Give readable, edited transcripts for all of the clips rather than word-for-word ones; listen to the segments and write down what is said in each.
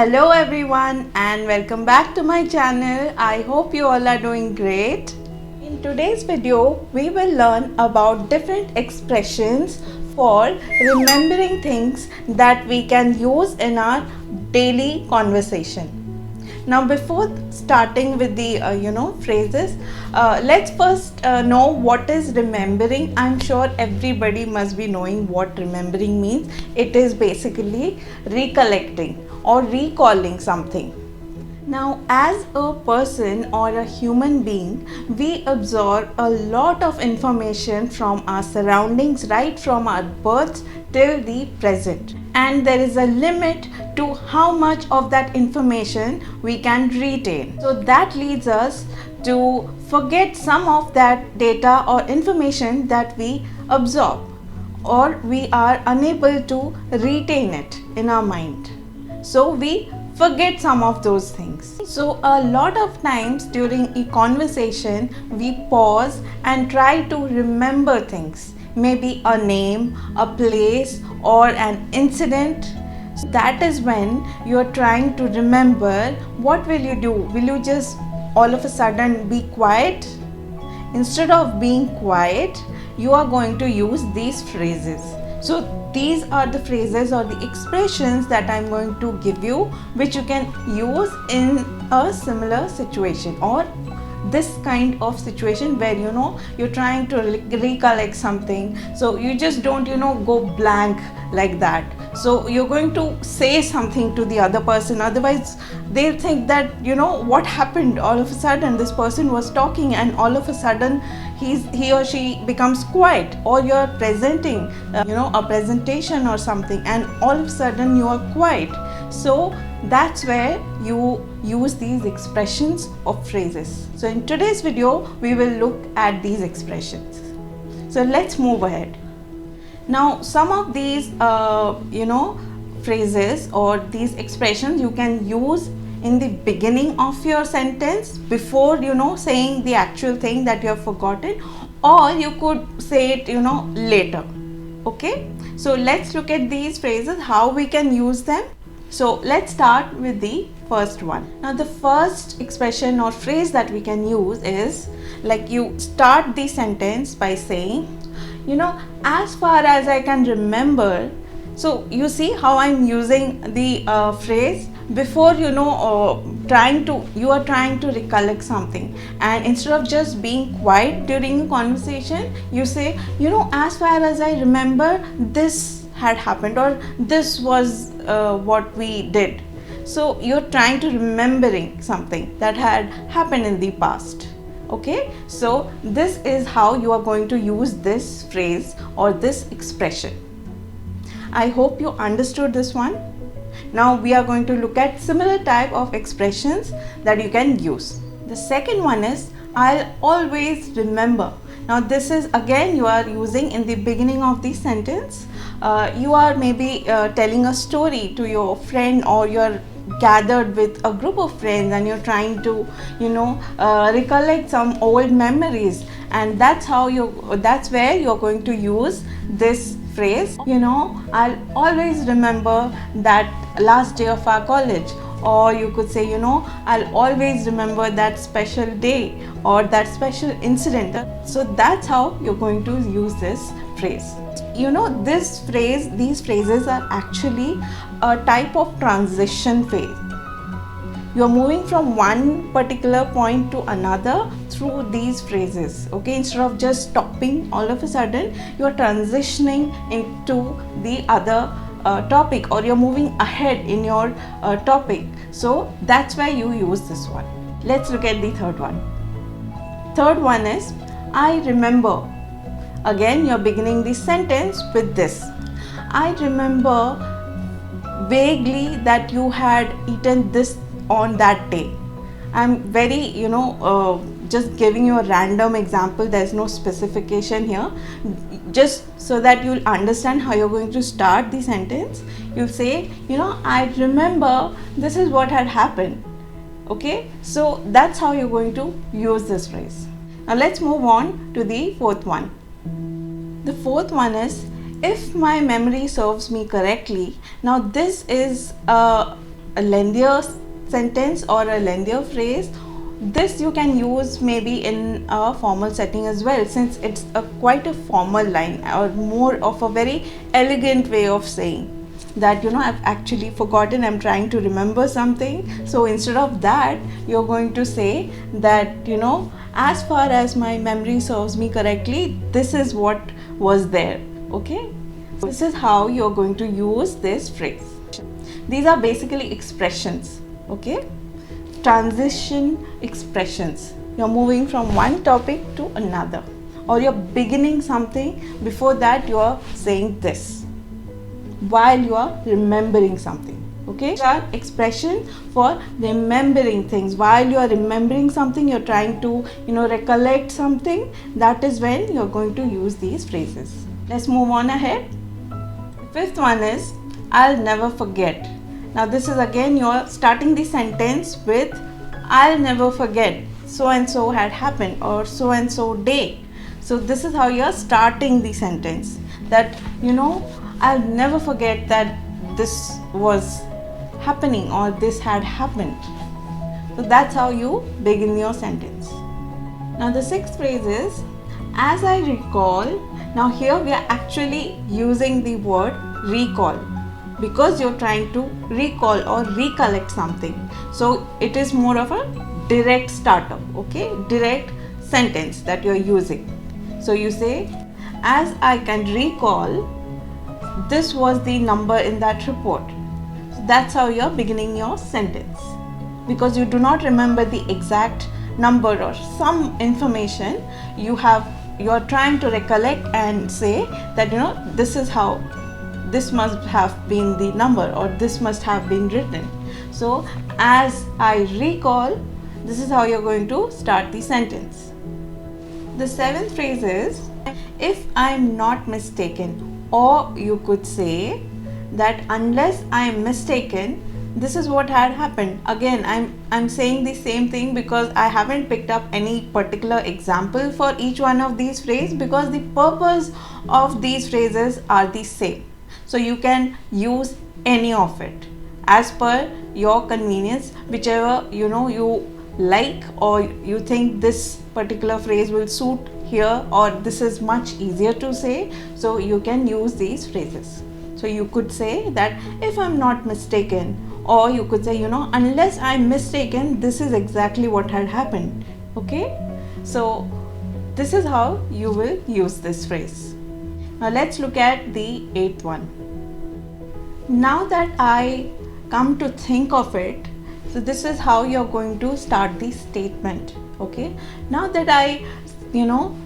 Hello everyone and welcome back to my channel. I hope you all are doing great. In today's video, we will learn about different expressions for remembering things that we can use in our daily conversation. Now before starting with the phrases, let's first know what is remembering. I'm sure everybody must be knowing what remembering means. It is basically recollecting or recalling something. Now, as a person or a human being, we absorb a lot of information from our surroundings right from our birth till the present. And there is a limit to how much of that information we can retain. So that leads us to forget some of that data or information that we absorb, or we are unable to retain it in our mind. So we forget some of those things. So a lot of times during a conversation, we pause and try to remember things. Maybe a name, a place, or an incident. That is when you're trying to remember. What will you do? Will you just all of a sudden be quiet? Instead of being quiet, you are going to use these phrases. So these are the phrases or the expressions that I'm going to give you, which you can use in a similar situation or this kind of situation where you're trying to recollect something. So you just don't go blank like that. So you're going to say something to the other person, otherwise they'll think that what happened. All of a sudden this person was talking and all of a sudden he or she becomes quiet, or you're presenting a presentation or something and all of a sudden you are quiet. So that's where you use these expressions or phrases. So in today's video we will look at these expressions. So let's move ahead. Now some of these phrases or these expressions you can use in the beginning of your sentence before saying the actual thing that you have forgotten, or you could say it later. Okay, so let's look at these phrases, how we can use them. So let's start with the first one. Now the first expression or phrase that we can use is like you start the sentence by saying, as far as I can remember. So you see how I'm using the phrase before you are trying to recollect something, and instead of just being quiet during a conversation, you say as far as I remember this had happened, or this was what we did. So you're trying to remembering something that had happened in the past. Okay, so this is how you are going to use this phrase or this expression. I hope you understood this one. Now we are going to look at similar type of expressions that you can use. The second one is I'll always remember. Now this is again you are using in the beginning of the sentence. You are maybe telling a story to your friend, or you're gathered with a group of friends and you're trying to recollect some old memories, and that's where you're going to use this phrase. I'll always remember that last day of our college, or you could say I'll always remember that special day or that special incident. So that's how you're going to use this phrase. These phrases are actually a type of transition phase. You are moving from one particular point to another through these phrases. Okay, instead of just stopping all of a sudden, you are transitioning into the other topic, or you're moving ahead in your topic. So that's why you use this one. Let's look at the third one. Third one is I remember. Again, you're beginning the sentence with this. I remember vaguely that you had eaten this on that day. I'm very just giving you a random example. There's no specification here, just so that you'll understand how you're going to start the sentence. You'll say I remember this is what had happened. Okay, so that's how you're going to use this phrase. Now let's move on to the fourth one. The fourth one is if my memory serves me correctly. Now this is a a lengthier sentence or a lengthier phrase, this you can use maybe in a formal setting as well, since it's quite a formal line or more of a very elegant way of saying that, I've actually forgotten, I'm trying to remember something. So instead of that, you're going to say that, as far as my memory serves me correctly, this is what was there. Okay, this is how you're going to use this phrase. These are basically expressions. Okay, transition expressions. You're moving from one topic to another, or you're beginning something. Before that, you're saying this while you are remembering something. Okay, these are expression for remembering things. While you are remembering something, you're trying to recollect something. That is when you're going to use these phrases. Let's move on ahead. Fifth one is I'll never forget. Now this is again you're starting the sentence with I'll never forget so and so had happened, or so and so day. So this is how you're starting the sentence, that I'll never forget that this was happening or this had happened. So that's how you begin your sentence. Now the sixth phrase is as I recall. Now here we are actually using the word recall, because you're trying to recall or recollect something. So it is more of a direct startup, okay, direct sentence that you're using. So you say, as I can recall, this was the number in that report. So that's how you're beginning your sentence, because you do not remember the exact number or some information. You're trying to recollect and say that this is how, this must have been the number, or this must have been written. So as I recall, this is how you're going to start the sentence. The seventh phrase is if I'm not mistaken, or you could say that unless I am mistaken, this is what had happened. Again, I'm saying the same thing because I haven't picked up any particular example for each one of these phrases, because the purpose of these phrases are the same. So you can use any of it as per your convenience, whichever you like, or you think this particular phrase will suit here, or this is much easier to say. So you can use these phrases. So you could say that if I'm not mistaken, or you could say unless I'm mistaken, this is exactly what had happened. Okay, so this is how you will use this phrase. Now let's look at the eighth one. Now that I come to think of it, so this is how you're going to start the statement. Okay, now that I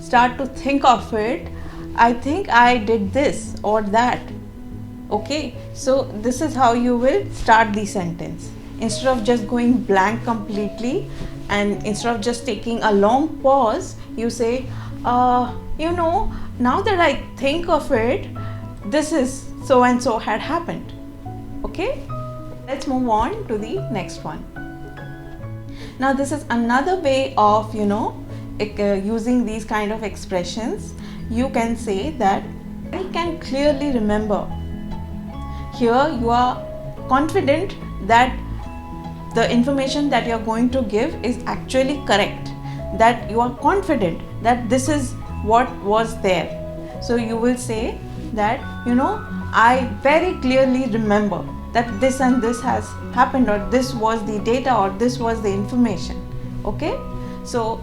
start to think of it, I think I did this or that. Okay, so this is how you will start the sentence. Instead of just going blank completely, and instead of just taking a long pause, you say now that I think of it, this is so and so had happened. Okay, let's move on to the next one. Now this is another way of using these kind of expressions. You can say that I can clearly remember. Here you are confident that the information that you are going to give is actually correct, that you are confident that this is what was there. So you will say that I very clearly remember that this and this has happened, or this was the data, or this was the information. Okay, so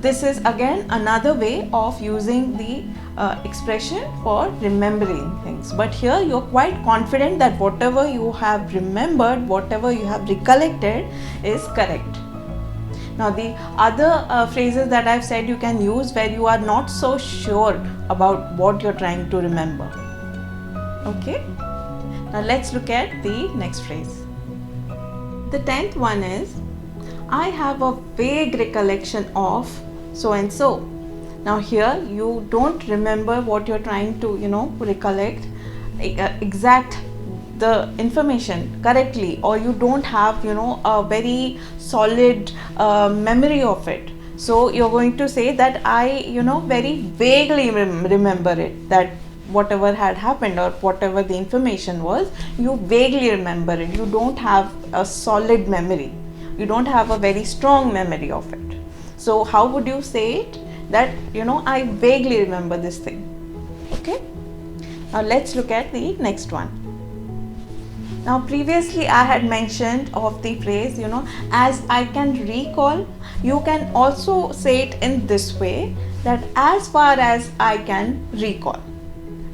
this is again another way of using the expression for remembering things. But here you're quite confident that whatever you have remembered, whatever you have recollected is correct. Now the other phrases that I've said you can use where you are not so sure about what you're trying to remember. Okay, now let's look at the next phrase. The 10th one is I have a vague recollection of so and so. Now here you don't remember what you're trying to recollect exact the information correctly, or you don't have a very solid memory of it. So you're going to say that I very vaguely remember it, that whatever had happened or whatever the information was, you vaguely remember it. You don't have a solid memory. You don't have a very strong memory of it. So how would you say it? That, I vaguely remember this thing. Okay. Now let's look at the next one. Now previously I had mentioned of the phrase, as I can recall. You can also say it in this way, that as far as I can recall.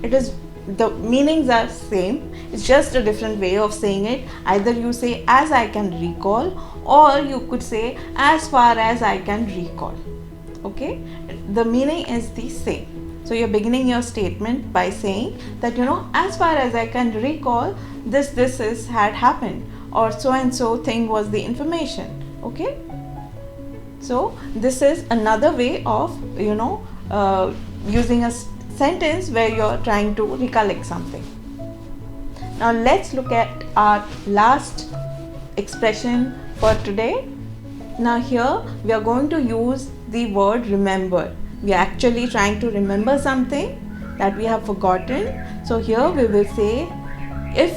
It is, the meanings are same, it's just a different way of saying it. Either you say as I can recall, or you could say as far as I can recall. Okay, the meaning is the same. So you're beginning your statement by saying that, as far as I can recall, this is had happened, or so and so thing was the information. Okay, so this is another way of using a sentence where you're trying to recollect something. Now let's look at our last expression for today. Now here we are going to use the word remember. We are actually trying to remember something that we have forgotten. So here we will say, if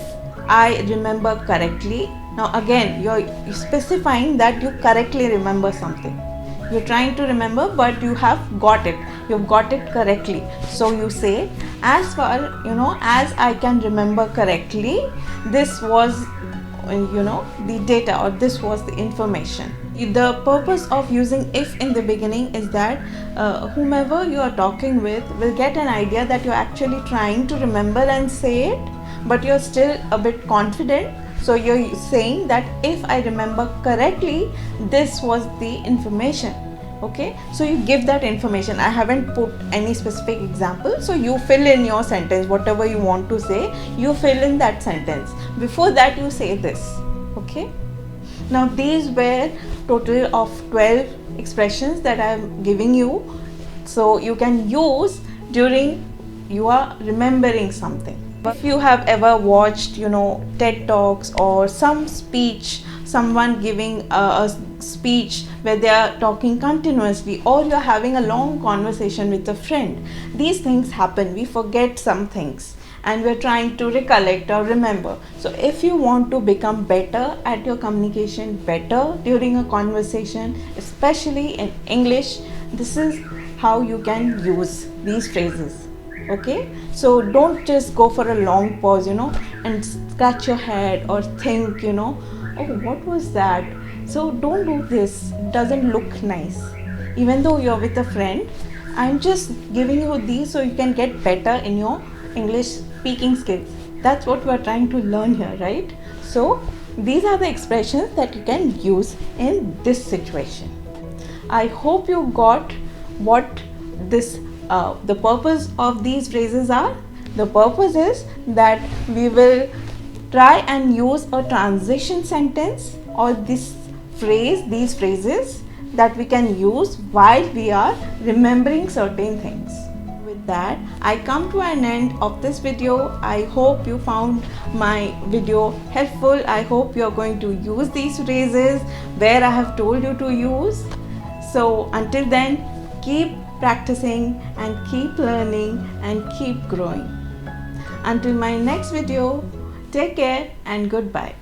I remember correctly. Now again, you're specifying that you correctly remember something. You're trying to remember, but you have got it. You've got it correctly. So you say, as I can remember correctly, this was the data, or this was the information. The purpose of using if in the beginning is that whomever you are talking with will get an idea that you're actually trying to remember and say it, but you're still a bit confident. So you're saying that if I remember correctly, this was the information. Okay, so you give that information. I haven't put any specific example, so you fill in your sentence, whatever you want to say, you fill in that sentence. Before that you say this. Okay, now these were total of 12 expressions that I am giving you, so you can use during you are remembering something. If you have ever watched TED Talks or some speech, someone giving a speech where they are talking continuously, or you're having a long conversation with a friend, these things happen. We forget some things and we're trying to recollect or remember. So if you want to become better at your communication, better during a conversation, especially in English, this is how you can use these phrases. Okay, so don't just go for a long pause and scratch your head or think oh, what was that. So don't do this. It doesn't look nice. Even though you're with a friend, I'm just giving you these so you can get better in your English speaking skills. That's what we're trying to learn here, right? So these are the expressions that you can use in this situation. I hope you got what this the purpose of these phrases are. The purpose is that we will try and use a transition sentence or these phrases that we can use while we are remembering certain things. With that, I come to an end of this video. I hope you found my video helpful. I hope you are going to use these phrases where I have told you to use. So until then, keep practicing and keep learning and keep growing. Until my next video, take care and goodbye.